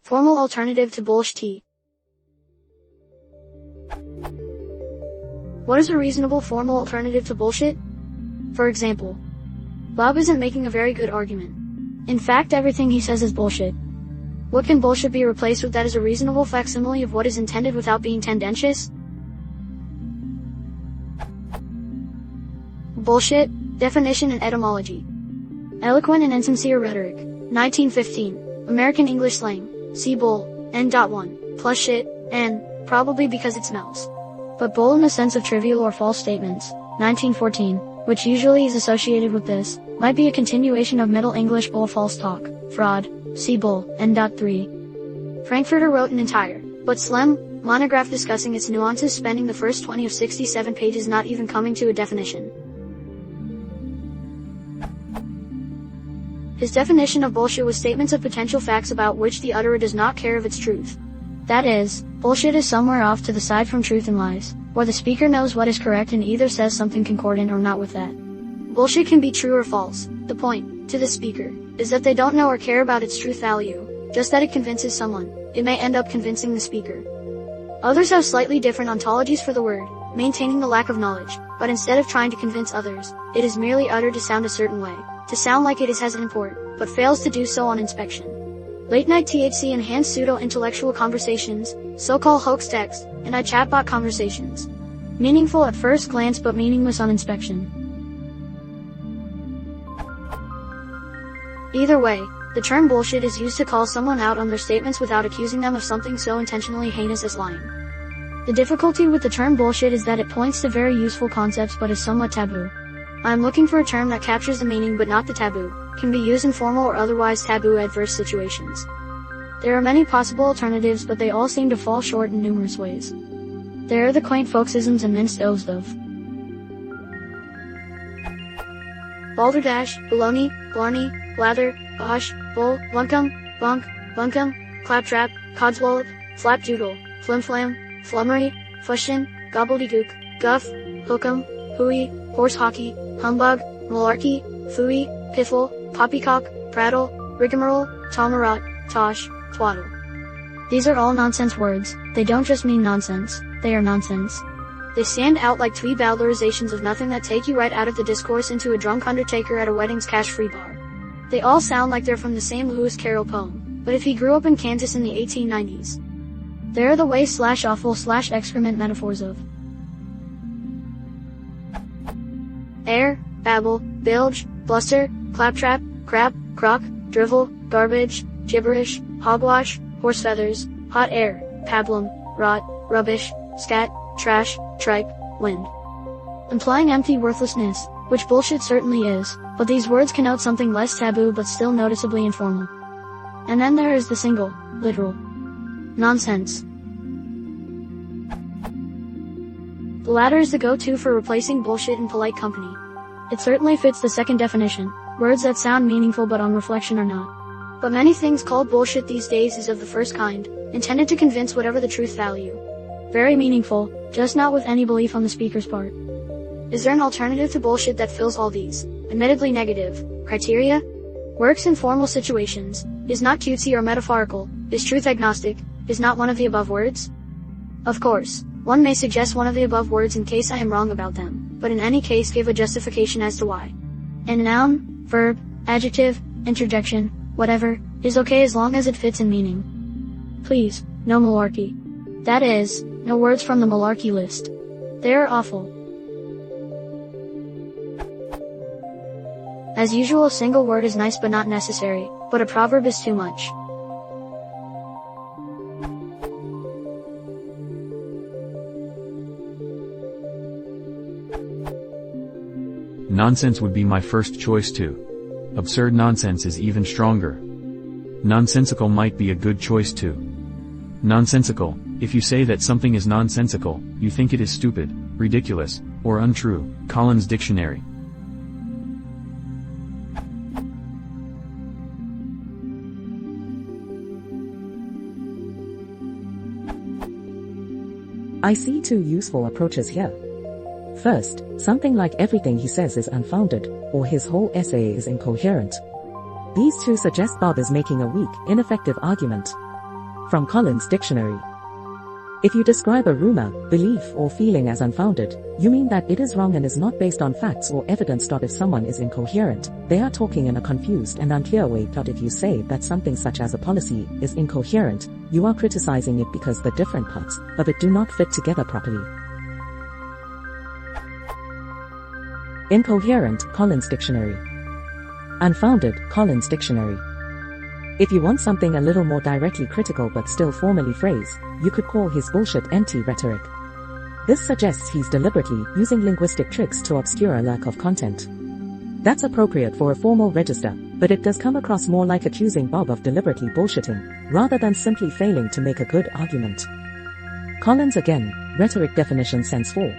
Formal alternative to Bullsh-T. What is a reasonable formal alternative to bullshit? For example, Bob isn't making a very good argument. In fact, everything he says is bullshit. What can bullshit be replaced with that is a reasonable facsimile of what is intended without being tendentious? Bullshit, definition and etymology. Eloquent and insincere rhetoric. 1915. American English slang. See bull, N.1, plus shit, N, probably because it smells. But bull in the sense of trivial or false statements. 1914, which usually is associated with this, might be a continuation of Middle English bull false talk, fraud, see bull, N.3. Frankfurter wrote an entire, but slim, monograph discussing its nuances, spending the first 20 of 67 pages not even coming to a definition. His definition of bullshit was statements of potential facts about which the utterer does not care of its truth. That is, bullshit is somewhere off to the side from truth and lies, where the speaker knows what is correct and either says something concordant or not with that. Bullshit can be true or false. The point, to the speaker, is that they don't know or care about its truth value, just that it convinces someone. It may end up convincing the speaker. Others have slightly different ontologies for the word, maintaining the lack of knowledge, but instead of trying to convince others, it is merely uttered to sound a certain way, to sound like it has an import, but fails to do so on inspection. Late-night THC enhanced pseudo-intellectual conversations, so-called hoax text, and chatbot conversations. Meaningful at first glance but meaningless on inspection. Either way, the term bullshit is used to call someone out on their statements without accusing them of something so intentionally heinous as lying. The difficulty with the term bullshit is that it points to very useful concepts but is somewhat taboo. I am looking for a term that captures the meaning but not the taboo, can be used in formal or otherwise taboo adverse situations. There are many possible alternatives but they all seem to fall short in numerous ways. There are the quaint folksisms and minced oaths of balderdash, baloney, blarney, blather, bosh, bull, bunkum, bunk, bunkum, claptrap, codswallop, flapdoodle, flimflam, flummery, fushin, gobbledygook, guff, hookum, hooey, horse hockey, humbug, malarkey, phooey, piffle, poppycock, prattle, rigmarole, tomarot, tosh, twaddle. These are all nonsense words. They don't just mean nonsense, they are nonsense. They stand out like twee bowdlerizations of nothing that take you right out of the discourse into a drunk undertaker at a wedding's cash-free bar. They all sound like they're from the same Lewis Carroll poem, but if he grew up in Kansas in the 1890s. They are the waste/offal/excrement metaphors of air, babble, bilge, bluster, claptrap, crap, crock, drivel, garbage, gibberish, hogwash, horse feathers, hot air, pablum, rot, rubbish, scat, trash, tripe, wind. Implying empty worthlessness, which bullshit certainly is, but these words connote something less taboo but still noticeably informal. And then there is the single, literal nonsense. The latter is the go-to for replacing bullshit in polite company. It certainly fits the second definition, words that sound meaningful but on reflection are not. But many things called bullshit these days is of the first kind, intended to convince whatever the truth value. Very meaningful, just not with any belief on the speaker's part. Is there an alternative to bullshit that fills all these, admittedly negative, criteria? Works in formal situations, is not cutesy or metaphorical, is truth agnostic, is not one of the above words? Of course, one may suggest one of the above words in case I am wrong about them, but in any case give a justification as to why. And noun, verb, adjective, interjection, whatever, is okay as long as it fits in meaning. Please, no malarkey. That is, no words from the malarkey list. They are awful. As usual, a single word is nice but not necessary, but a proverb is too much. Nonsense would be my first choice too. Absurd nonsense is even stronger. Nonsensical might be a good choice too. Nonsensical, if you say that something is nonsensical, you think it is stupid, ridiculous, or untrue. Collins Dictionary. I see two useful approaches here. First, something like everything he says is unfounded, or his whole essay is incoherent. These two suggest Bob is making a weak, ineffective argument. From Collins Dictionary. If you describe a rumor, belief, or feeling as unfounded, you mean that it is wrong and is not based on facts or evidence. If someone is incoherent, they are talking in a confused and unclear way. If you say that something such as a policy is incoherent, you are criticizing it because the different parts of it do not fit together properly. Incoherent, Collins Dictionary. Unfounded, Collins Dictionary. If you want something a little more directly critical but still formally phrased, you could call his bullshit rhetoric. This suggests he's deliberately using linguistic tricks to obscure a lack of content. That's appropriate for a formal register, but it does come across more like accusing Bob of deliberately bullshitting, rather than simply failing to make a good argument. Collins again, rhetoric definition sense 4.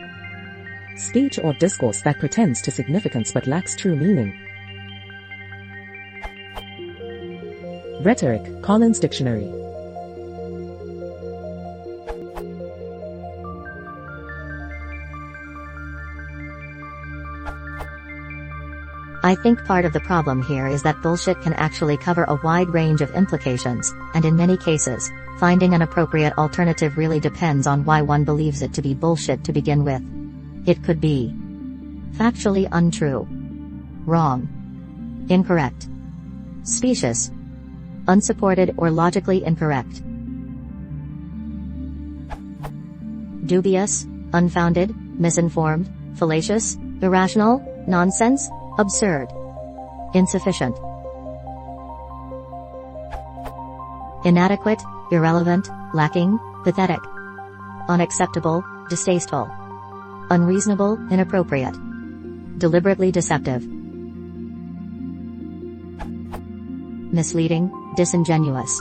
Speech or discourse that pretends to significance but lacks true meaning. Rhetoric, Collins Dictionary. I think part of the problem here is that bullshit can actually cover a wide range of implications, and in many cases, finding an appropriate alternative really depends on why one believes it to be bullshit to begin with. It could be factually untrue, wrong, incorrect, specious, unsupported or logically incorrect, dubious, unfounded, misinformed, fallacious, irrational, nonsense, absurd, insufficient, inadequate, irrelevant, lacking, pathetic, unacceptable, distasteful, unreasonable, inappropriate, deliberately deceptive, misleading, disingenuous.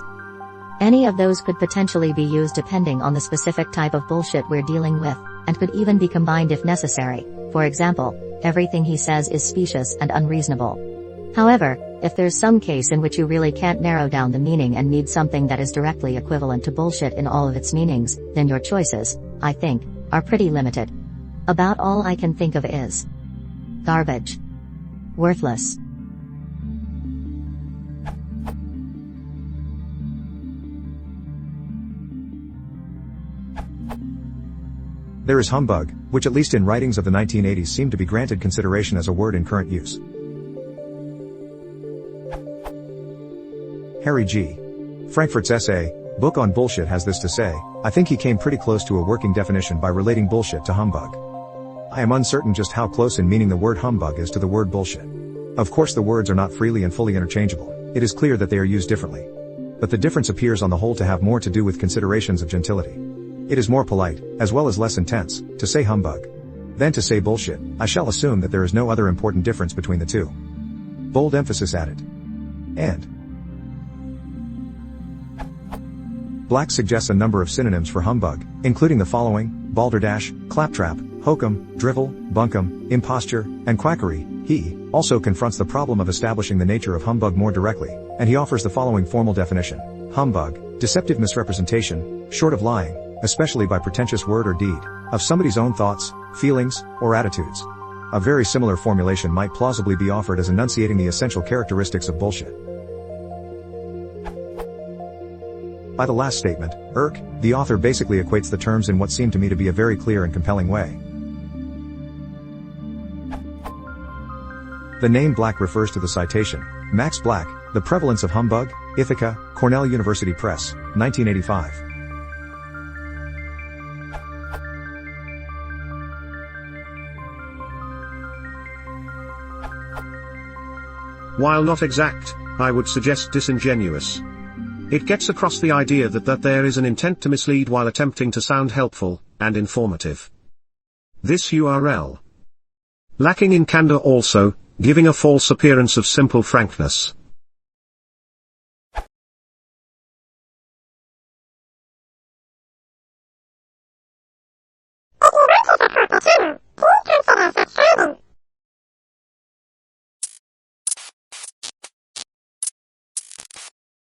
Any of those could potentially be used depending on the specific type of bullshit we're dealing with, and could even be combined if necessary. For example, everything he says is specious and unreasonable. However, if there's some case in which you really can't narrow down the meaning and need something that is directly equivalent to bullshit in all of its meanings, then your choices, I think, are pretty limited. About all I can think of is garbage. Worthless. There is humbug, which at least in writings of the 1980s seemed to be granted consideration as a word in current use. Harry G. Frankfurt's essay, Book on Bullshit has this to say: I think he came pretty close to a working definition by relating bullshit to humbug. I am uncertain just how close in meaning the word humbug is to the word bullshit. Of course the words are not freely and fully interchangeable, it is clear that they are used differently. But the difference appears on the whole to have more to do with considerations of gentility. It is more polite, as well as less intense, to say humbug than to say bullshit. I shall assume that there is no other important difference between the two. Bold emphasis added. And Black suggests a number of synonyms for humbug, including the following: balderdash, claptrap, hokum, drivel, bunkum, imposture, and quackery. He also confronts the problem of establishing the nature of humbug more directly, and he offers the following formal definition: humbug, deceptive misrepresentation, short of lying, especially by pretentious word or deed, of somebody's own thoughts, feelings, or attitudes. A very similar formulation might plausibly be offered as enunciating the essential characteristics of bullshit. By the last statement, the author basically equates the terms in what seemed to me to be a very clear and compelling way. The name Black refers to the citation, Max Black, The Prevalence of Humbug, Ithaca, Cornell University Press, 1985. While not exact, I would suggest disingenuous. It gets across the idea that there is an intent to mislead while attempting to sound helpful and informative. This URL. Lacking in candor, also, giving a false appearance of simple frankness. Nonsensical.